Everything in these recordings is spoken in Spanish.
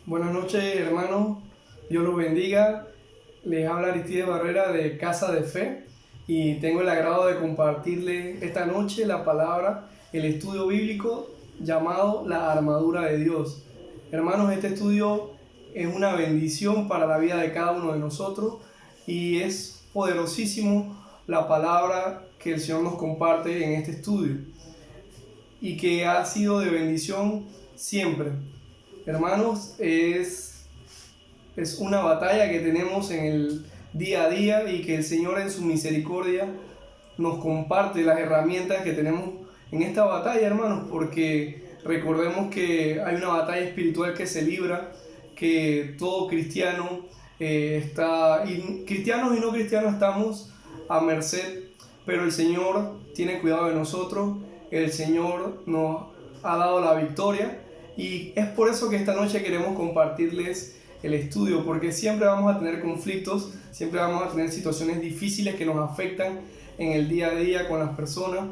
Buenas noches, hermanos. Dios los bendiga. Les habla Aristide Barrera de Casa de Fe y tengo el agrado de compartirles esta noche la palabra, el estudio bíblico llamado la armadura de Dios. Hermanos, este estudio es una bendición para la vida de cada uno de nosotros y es poderosísimo la palabra que el Señor nos comparte en este estudio y que ha sido de bendición siempre. Hermanos, es una batalla que tenemos en el día a día y que el Señor en su misericordia nos comparte las herramientas que tenemos en esta batalla, hermanos, porque recordemos que hay una batalla espiritual que se libra, que todo cristiano cristianos y no cristianos estamos a merced, pero el Señor tiene cuidado de nosotros, el Señor nos ha dado la victoria. Y es por eso que esta noche queremos compartirles el estudio, porque siempre vamos a tener conflictos, siempre vamos a tener situaciones difíciles que nos afectan en el día a día con las personas,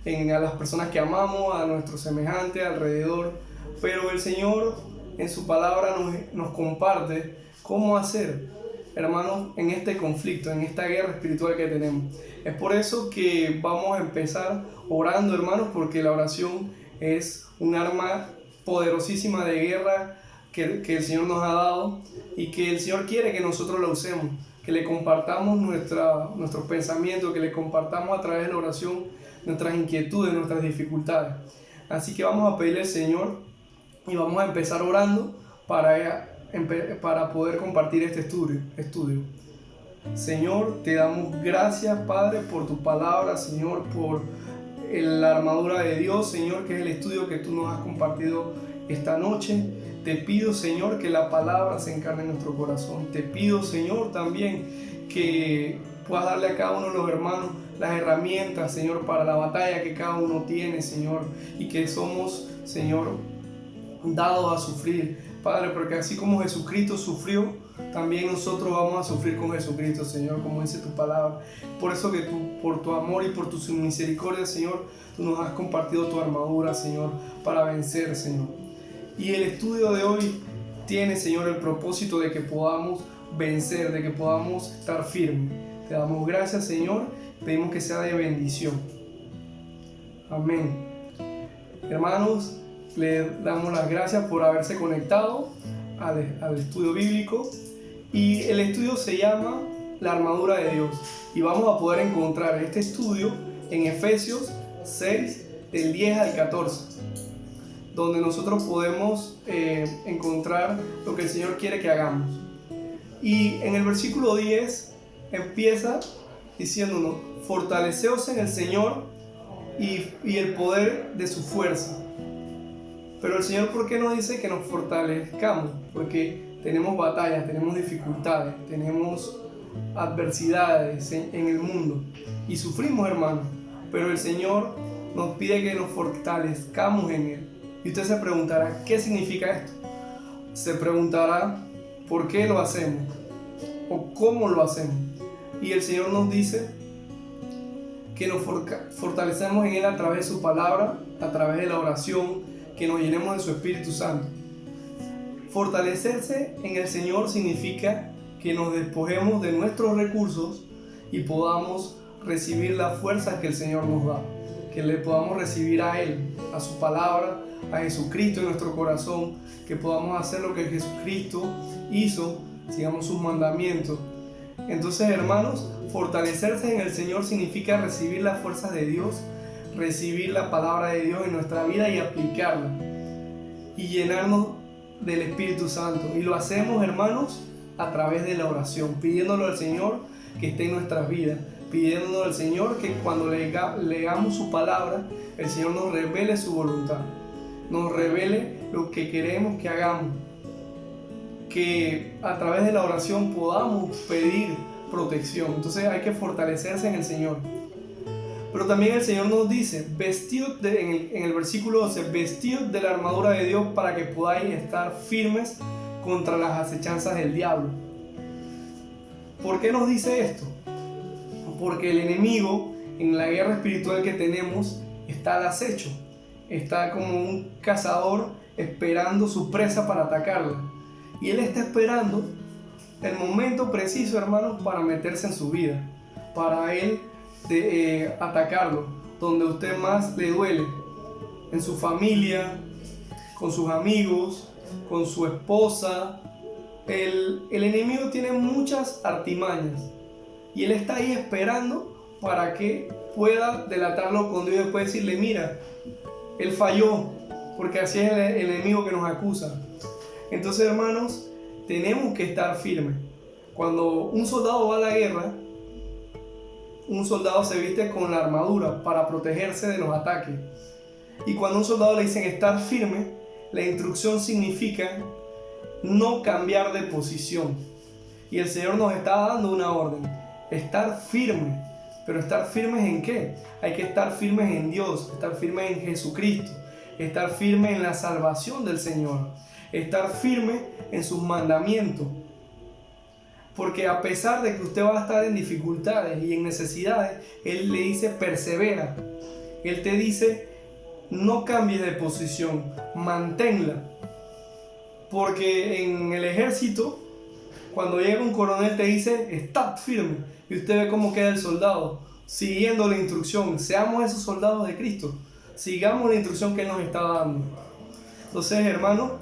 a las personas que amamos, a nuestros semejantes, alrededor. Pero el Señor en su palabra nos comparte cómo hacer, hermanos, en este conflicto, en esta guerra espiritual que tenemos. Es por eso que vamos a empezar orando, hermanos, porque la oración es un arma poderosísima de guerra que el Señor nos ha dado y que el Señor quiere que nosotros la usemos, que le compartamos nuestros pensamientos, que le compartamos a través de la oración nuestras inquietudes, nuestras dificultades. Así que vamos a pedirle al Señor y vamos a empezar orando para poder compartir este estudio. Señor, te damos gracias, Padre, por tu palabra, Señor, por la armadura de Dios, Señor, que es el estudio que tú nos has compartido esta noche. Te pido, Señor, que la palabra se encarne en nuestro corazón. Te pido, Señor, también que puedas darle a cada uno de los hermanos las herramientas, Señor, para la batalla que cada uno tiene, Señor, y que somos, Señor, dados a sufrir, Padre, porque así como Jesucristo sufrió, también nosotros vamos a sufrir con Jesucristo, Señor, como dice tu palabra. Por eso que tú, por tu amor y por tu misericordia, Señor, tú nos has compartido tu armadura, Señor, para vencer, Señor. Y el estudio de hoy tiene, Señor, el propósito de que podamos vencer, de que podamos estar firmes. Te damos gracias, Señor, pedimos que sea de bendición. Amén. Hermanos, le damos las gracias por haberse conectado al estudio bíblico. Y el estudio se llama la armadura de Dios. Y vamos a poder encontrar este estudio en Efesios 6, del 10 al 14, donde nosotros podemos encontrar lo que el Señor quiere que hagamos. Y en el versículo 10 empieza diciéndonos: fortaleceos en el Señor y el poder de su fuerza. Pero el Señor, ¿por qué nos dice que nos fortalezcamos? Porque tenemos batallas, tenemos dificultades, tenemos adversidades en el mundo y sufrimos, hermanos. Pero el Señor nos pide que nos fortalezcamos en Él. Y usted se preguntará, ¿qué significa esto? Se preguntará, ¿por qué lo hacemos? ¿O cómo lo hacemos? Y el Señor nos dice que nos fortalecemos en Él a través de su palabra, a través de la oración, que nos llenemos de su Espíritu Santo. Fortalecerse en el Señor significa que nos despojemos de nuestros recursos y podamos recibir las fuerzas que el Señor nos da, que le podamos recibir a Él, a su palabra, a Jesucristo en nuestro corazón, que podamos hacer lo que Jesucristo hizo, sigamos sus mandamientos. Entonces, hermanos, fortalecerse en el Señor significa recibir las fuerzas de Dios, recibir la palabra de Dios en nuestra vida y aplicarla y llenarnos del Espíritu Santo. Y lo hacemos, hermanos, a través de la oración, pidiéndole al Señor que esté en nuestras vidas, pidiéndole al Señor que cuando leamos su palabra, el Señor nos revele su voluntad, nos revele lo que queremos que hagamos, que a través de la oración podamos pedir protección. Entonces hay que fortalecerse en el Señor. Pero también el Señor nos dice, vestidos en el versículo 12, vestidos de la armadura de Dios para que podáis estar firmes contra las acechanzas del diablo. ¿Por qué nos dice esto? Porque el enemigo, en la guerra espiritual que tenemos, está al acecho. Está como un cazador esperando su presa para atacarla. Y él está esperando el momento preciso, hermanos, para meterse en su vida, para él atacarlo, donde a usted más le duele, en su familia, con sus amigos, con su esposa. El enemigo tiene muchas artimañas y él está ahí esperando para que pueda delatarlo con Dios y después decirle, mira, él falló, porque así es el enemigo que nos acusa. Entonces, hermanos, tenemos que estar firmes. Cuando un soldado va a la guerra, un soldado se viste con la armadura para protegerse de los ataques. Y cuando a un soldado le dicen estar firme, la instrucción significa no cambiar de posición. Y el Señor nos está dando una orden, estar firme. Pero estar firmes ¿en qué? Hay que estar firmes en Dios, estar firmes en Jesucristo, estar firmes en la salvación del Señor, estar firme en sus mandamientos. Porque a pesar de que usted va a estar en dificultades y en necesidades, Él le dice persevera. Él te dice no cambies de posición, manténla. Porque en el ejército, cuando llega un coronel te dice está firme. Y usted ve cómo queda el soldado, siguiendo la instrucción. Seamos esos soldados de Cristo. Sigamos la instrucción que Él nos está dando. Entonces, hermanos,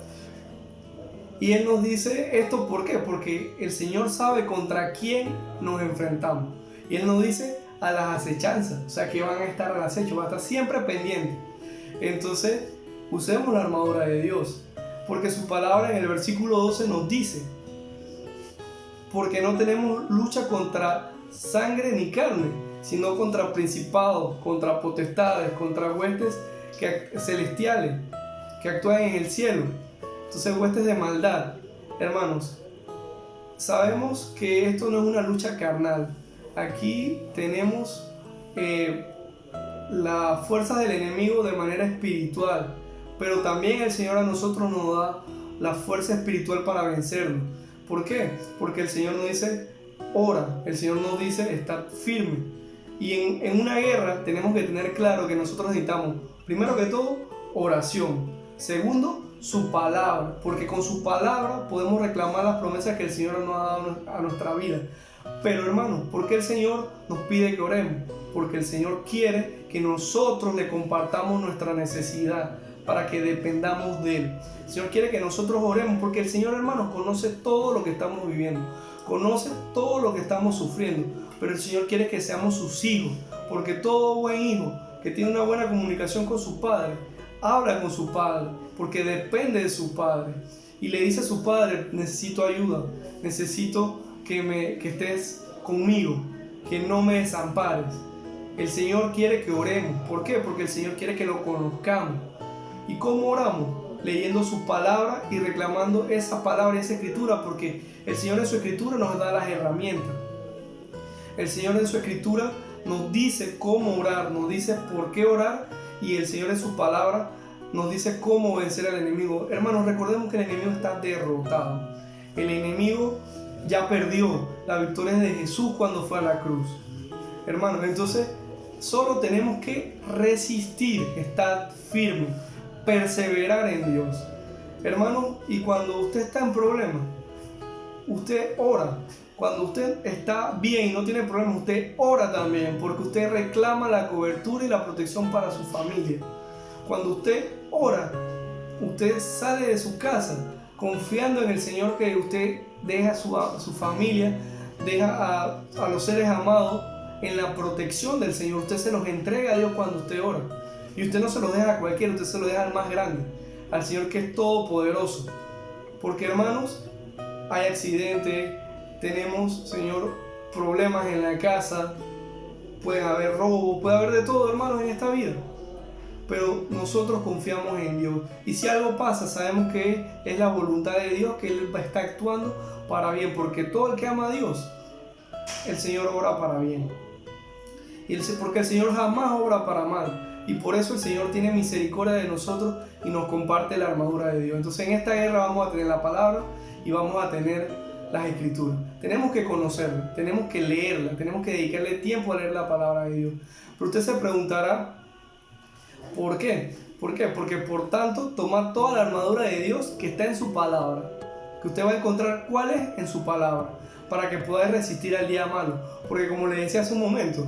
y Él nos dice esto, ¿por qué? Porque el Señor sabe contra quién nos enfrentamos. Y Él nos dice a las acechanzas, o sea que van a estar al acecho, van a estar siempre pendientes. Entonces, usemos la armadura de Dios, porque su palabra en el versículo 12 nos dice, porque no tenemos lucha contra sangre ni carne, sino contra principados, contra potestades, contra huestes celestiales que actúan en el cielo. Entonces, huestes de maldad. Hermanos, sabemos que esto no es una lucha carnal. Aquí tenemos las fuerzas del enemigo de manera espiritual, pero también el Señor a nosotros nos da la fuerza espiritual para vencerlo. ¿Por qué? Porque el Señor nos dice ora, el Señor nos dice estar firme. Y en una guerra tenemos que tener claro que nosotros necesitamos, primero que todo, oración. Segundo, su palabra, porque con su palabra podemos reclamar las promesas que el Señor nos ha dado a nuestra vida. Pero hermanos, ¿por qué el Señor nos pide que oremos? Porque el Señor quiere que nosotros le compartamos nuestra necesidad para que dependamos de Él. El Señor quiere que nosotros oremos porque el Señor, hermanos, conoce todo lo que estamos viviendo, conoce todo lo que estamos sufriendo, pero el Señor quiere que seamos sus hijos, porque todo buen hijo que tiene una buena comunicación con su padre, habla con su padre, porque depende de su padre, y le dice a su padre, necesito ayuda, necesito que estés conmigo, que no me desampares. El Señor quiere que oremos. ¿Por qué? Porque el Señor quiere que lo conozcamos. ¿Y cómo oramos? Leyendo su palabra y reclamando esa palabra y esa escritura, porque el Señor en su escritura nos da las herramientas. El Señor en su escritura nos dice cómo orar, nos dice por qué orar, y el Señor en su palabra nos dice cómo vencer al enemigo. Hermanos, recordemos que el enemigo está derrotado. El enemigo ya perdió. La victoria es de Jesús cuando fue a la cruz. Hermanos, entonces solo tenemos que resistir, estar firme, perseverar en Dios. Hermano, y cuando usted está en problemas, usted ora. Cuando usted está bien y no tiene problemas, usted ora también, porque usted reclama la cobertura y la protección para su familia. Cuando usted ora, usted sale de su casa confiando en el Señor, que usted deja a su familia, deja a los seres amados en la protección del Señor. Usted se los entrega a Dios cuando usted ora. Y usted no se los deja a cualquiera, usted se los deja al más grande, al Señor que es todopoderoso. Porque, hermanos, hay accidentes, tenemos, Señor, problemas en la casa, puede haber robo, puede haber de todo, hermanos, en esta vida. Pero nosotros confiamos en Dios. Y si algo pasa, sabemos que es la voluntad de Dios, que Él está actuando para bien. Porque todo el que ama a Dios, el Señor obra para bien. Y él dice, porque el Señor jamás obra para mal. Y por eso el Señor tiene misericordia de nosotros y nos comparte la armadura de Dios. Entonces en esta guerra vamos a tener la palabra y vamos a tener las escrituras. Tenemos que conocerla, tenemos que leerla, tenemos que dedicarle tiempo a leer la palabra de Dios. Pero usted se preguntará, ¿por qué? ¿Por qué? Porque por tanto, tomar toda la armadura de Dios que está en su palabra, que usted va a encontrar cuál es en su palabra, para que pueda resistir al día malo. Porque como le decía hace un momento,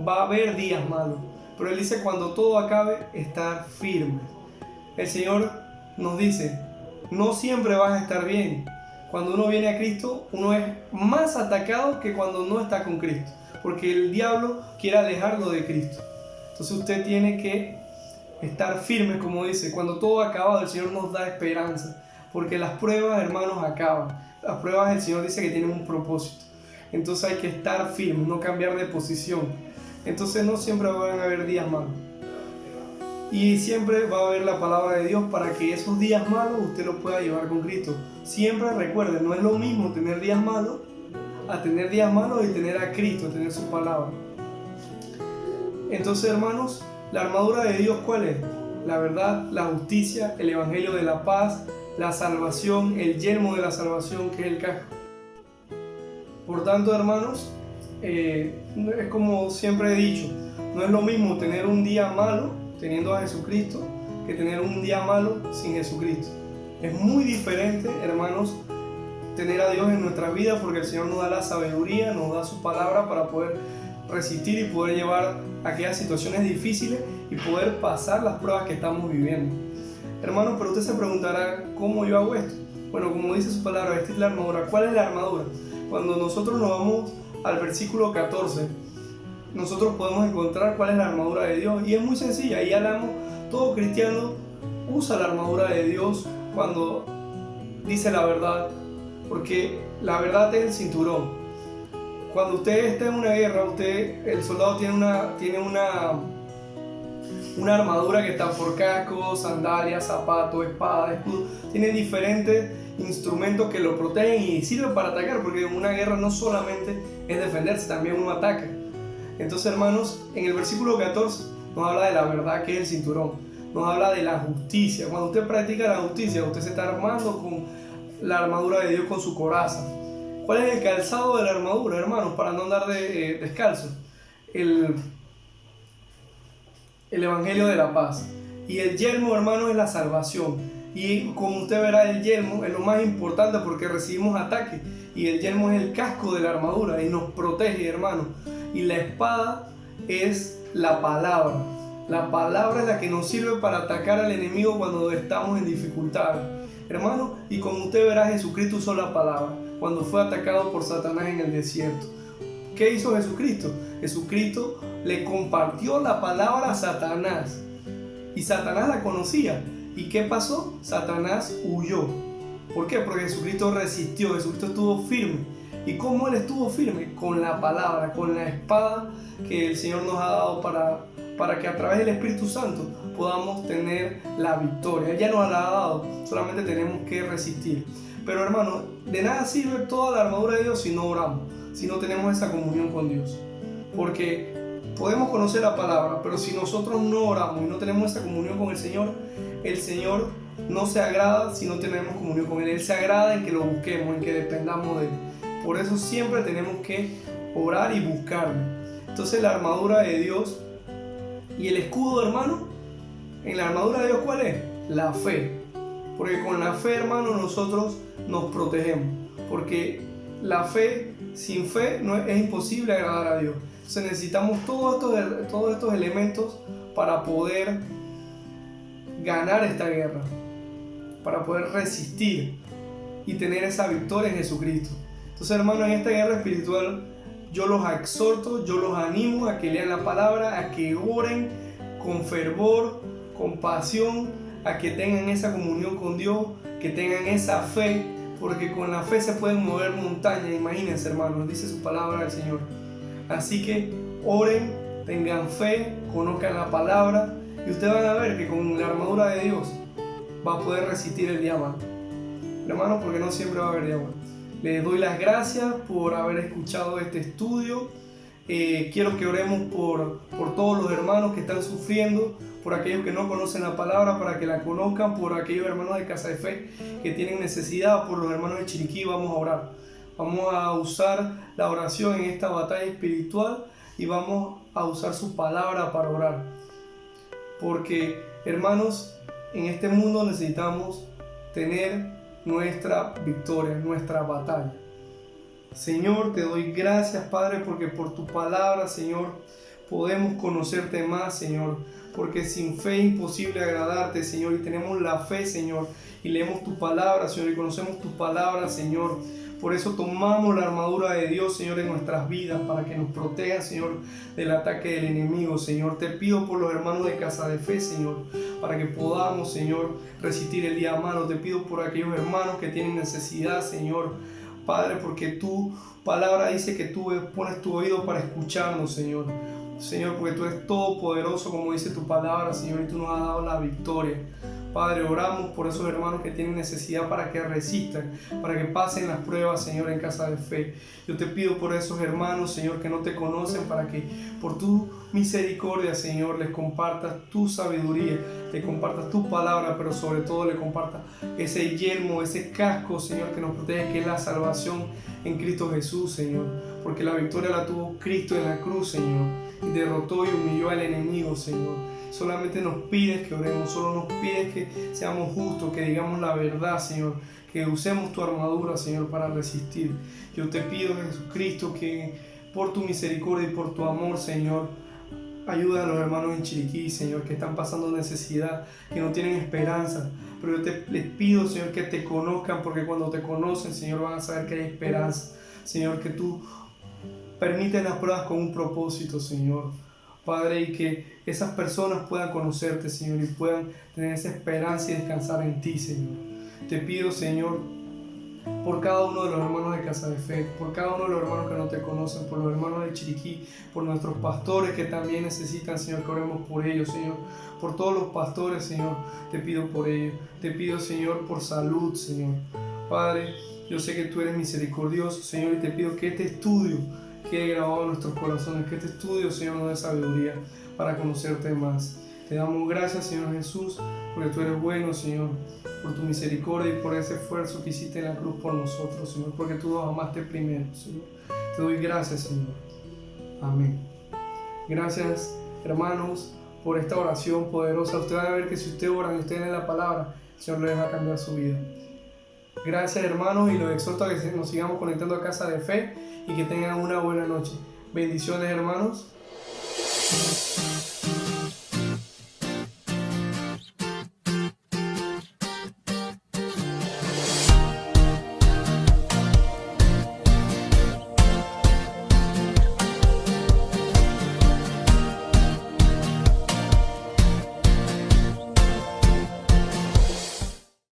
va a haber días malos. Pero él dice, cuando todo acabe, estar firme. El Señor nos dice, no siempre vas a estar bien. Cuando uno viene a Cristo, uno es más atacado que cuando no está con Cristo. Porque el diablo quiere alejarlo de Cristo. Entonces usted tiene que estar firme, como dice. Cuando todo ha acabado, el Señor nos da esperanza. Porque las pruebas, hermanos, acaban. Las pruebas, el Señor dice que tienen un propósito. Entonces hay que estar firme, no cambiar de posición. Entonces no siempre van a haber días malos. Y siempre va a haber la palabra de Dios para que esos días malos usted los pueda llevar con Cristo. Siempre recuerden, no es lo mismo tener días malos a tener días malos y tener a Cristo, tener su palabra. Entonces, hermanos, la armadura de Dios, ¿cuál es? La verdad, la justicia, el evangelio de la paz, la salvación, el yelmo de la salvación, que es el casco. Por tanto, hermanos, es como siempre he dicho, no es lo mismo tener un día malo teniendo a Jesucristo que tener un día malo sin Jesucristo. Es muy diferente, hermanos, tener a Dios en nuestra vida, porque el Señor nos da la sabiduría, nos da su palabra para poder resistir y poder llevar aquellas situaciones difíciles y poder pasar las pruebas que estamos viviendo. Hermanos, pero usted se preguntará, ¿cómo yo hago esto? Bueno, como dice su palabra, esta es la armadura. ¿Cuál es la armadura? Cuando nosotros nos vamos al versículo 14, nosotros podemos encontrar cuál es la armadura de Dios, y es muy sencilla. Ahí hablamos, todo cristiano usa la armadura de Dios cuando dice la verdad, porque la verdad es el cinturón. Cuando usted está en una guerra, el soldado tiene una armadura que está por casco, sandalias, zapatos, espada, escudo. Tiene diferentes instrumentos que lo protegen y sirven para atacar, porque en una guerra no solamente es defenderse, también uno ataca. Entonces, hermanos, en el versículo 14 nos habla de la verdad, que es el cinturón. Nos habla de la justicia. Cuando usted practica la justicia, usted se está armando con la armadura de Dios, con su coraza. ¿Cuál es el calzado de la armadura, hermanos? Para no andar descalzo. El evangelio de la paz. Y el yelmo, hermanos, es la salvación. Y como usted verá, el yelmo es lo más importante porque recibimos ataques. Y el yelmo es el casco de la armadura y nos protege, hermanos. Y la espada es la palabra. La palabra es la que nos sirve para atacar al enemigo cuando estamos en dificultades, hermanos. Y como usted verá, Jesucristo usó la palabra cuando fue atacado por Satanás en el desierto. ¿Qué hizo Jesucristo? Jesucristo le compartió la palabra a Satanás. Y Satanás la conocía. ¿Y qué pasó? Satanás huyó. ¿Por qué? Porque Jesucristo resistió, Jesucristo estuvo firme. ¿Y cómo Él estuvo firme? Con la palabra, con la espada que el Señor nos ha dado para que a través del Espíritu Santo podamos tener la victoria. Él ya nos la ha dado, solamente tenemos que resistir. Pero hermano, de nada sirve toda la armadura de Dios si no oramos, si no tenemos esa comunión con Dios. Porque podemos conocer la palabra, pero si nosotros no oramos y no tenemos esa comunión con el Señor no se agrada si no tenemos comunión con Él. Él se agrada en que lo busquemos, en que dependamos de Él. Por eso siempre tenemos que orar y buscarlo. Entonces la armadura de Dios y el escudo, hermano, en la armadura de Dios, ¿cuál es? La fe. Porque con la fe, hermano, nosotros nos protegemos. Porque la fe, sin fe, es imposible agradar a Dios. Entonces necesitamos todos estos elementos para poder ganar esta guerra, para poder resistir y tener esa victoria en Jesucristo. Entonces, hermano, en esta guerra espiritual yo los exhorto, yo los animo a que lean la palabra, a que oren con fervor, con pasión, a que tengan esa comunión con Dios, que tengan esa fe, porque con la fe se pueden mover montañas. Imagínense, hermanos, dice su palabra el Señor. Así que oren, tengan fe, conozcan la palabra, y ustedes van a ver que con la armadura de Dios va a poder resistir el día malo. Hermanos, porque no siempre va a haber día malo. Les doy las gracias por haber escuchado este estudio. quiero que oremos por todos los hermanos que están sufriendo, por aquellos que no conocen la palabra para que la conozcan, por aquellos hermanos de Casa de Fe que tienen necesidad, por los hermanos de Chiriquí. Vamos a orar. Vamos a usar la oración en esta batalla espiritual y vamos a usar su palabra para orar. Porque, hermanos, en este mundo necesitamos tener nuestra victoria, nuestra batalla. Señor, te doy gracias, Padre, porque por tu palabra, Señor, podemos conocerte más, Señor, porque sin fe es imposible agradarte, Señor, y tenemos la fe, Señor, y leemos tu palabra, Señor, y conocemos tu palabra, Señor. Por eso tomamos la armadura de Dios, Señor, en nuestras vidas, para que nos proteja, Señor, del ataque del enemigo, Señor. Te pido por los hermanos de Casa de Fe, Señor, para que podamos, Señor, resistir el día malo. Te pido por aquellos hermanos que tienen necesidad, Señor, Padre, porque tu palabra dice que tú pones tu oído para escucharnos, Señor. Señor, porque tú eres todopoderoso, como dice tu palabra, Señor, y tú nos has dado la victoria. Padre, oramos por esos hermanos que tienen necesidad para que resistan, para que pasen las pruebas, Señor, en Casa de Fe. Yo te pido por esos hermanos, Señor, que no te conocen, para que por tu misericordia, Señor, les compartas tu sabiduría, le compartas tu palabra, pero sobre todo le compartas ese yelmo, ese casco, Señor, que nos protege, que es la salvación en Cristo Jesús, Señor. Porque la victoria la tuvo Cristo en la cruz, Señor, y derrotó y humilló al enemigo, Señor. Solamente nos pides que oremos, solo nos pides que seamos justos, que digamos la verdad, Señor, que usemos tu armadura, Señor, para resistir. Yo te pido, Jesucristo, que por tu misericordia y por tu amor, Señor, ayuda a los hermanos en Chiriquí, Señor, que están pasando necesidad, que no tienen esperanza. Pero yo les pido, Señor, que te conozcan, porque cuando te conocen, Señor, van a saber que hay esperanza. Señor, que tú permites las pruebas con un propósito, Señor. Padre, y que esas personas puedan conocerte, Señor, y puedan tener esa esperanza y descansar en ti, Señor. Te pido, Señor, por cada uno de los hermanos de Casa de Fe, por cada uno de los hermanos que no te conocen, por los hermanos de Chiriquí, por nuestros pastores que también necesitan, Señor, que oremos por ellos, Señor. Por todos los pastores, Señor, te pido por ellos. Te pido, Señor, por salud, Señor. Padre, yo sé que tú eres misericordioso, Señor, y te pido que este estudio quede grabado en nuestros corazones, que este estudio, Señor, nos dé sabiduría para conocerte más. Te damos gracias, Señor Jesús, porque tú eres bueno, Señor, por tu misericordia y por ese esfuerzo que hiciste en la cruz por nosotros, Señor, porque tú nos amaste primero, Señor. Te doy gracias, Señor. Amén. Gracias, hermanos, por esta oración poderosa. Usted va a ver que si usted ora y usted lee la palabra, el Señor le va a cambiar su vida. Gracias, hermanos, y los exhorto a que nos sigamos conectando a Casa de Fe y que tengan una buena noche. Bendiciones, hermanos.